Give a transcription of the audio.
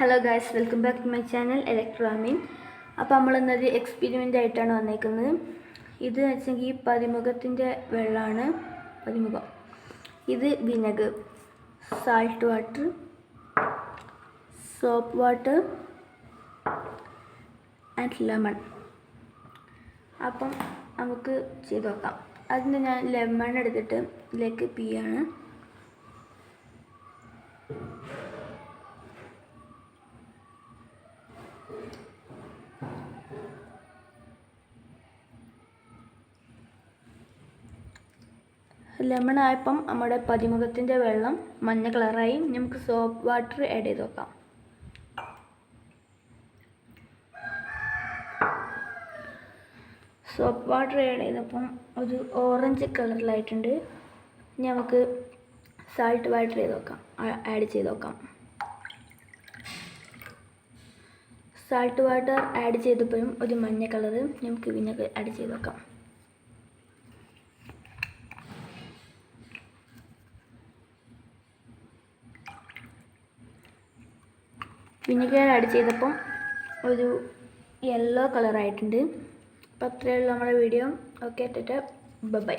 Hello guys, welcome back to my channel ഇലക്ട്രോമീൻ. അപ്പോൾ നമ്മളിന്നൊരു എക്സ്പെരിമെൻ്റ് ആയിട്ടാണ് വന്നേക്കുന്നത്. ഇത് വെച്ചെങ്കിൽ പതിമുഖത്തിൻ്റെ വെള്ളമാണ്. പതിമുഖം, ഇത് vinegar, salt water, soap water and lemon. അപ്പം നമുക്ക് ചെയ്ത് നോക്കാം. അതിന് ഞാൻ ലെമൺ എടുത്തിട്ട് ഇതിലേക്ക് പിയാണ്. ലെമൺ ആയപ്പം നമ്മുടെ പതിമുഖത്തിൻ്റെ വെള്ളം മഞ്ഞ കളറായി. നമുക്ക് സോപ്പ് വാട്ടർ ആഡ് ചെയ്ത് നോക്കാം. സോപ്പ് വാട്ടർ ആഡ് ചെയ്തപ്പം ഒരു ഓറഞ്ച് കളറിലായിട്ടുണ്ട്. ഇനി നമുക്ക് സാൾട്ട് വാട്ടർ ആഡ് ചെയ്ത് നോക്കാം. സാൾട്ട് വാട്ടർ ആഡ് ചെയ്തപ്പോഴും ഒരു മഞ്ഞ കളറ്. നമുക്ക് വിനെഗർ ആഡ് ചെയ്ത് നോക്കാം. വിനെഗർ ആഡ് ചെയ്തപ്പം ഒരു യെല്ലോ കളറായിട്ടുണ്ട്. അപ്പോൾ അത്രയേ ഉള്ളൂ നമ്മുടെ വീഡിയോ. Okay, by.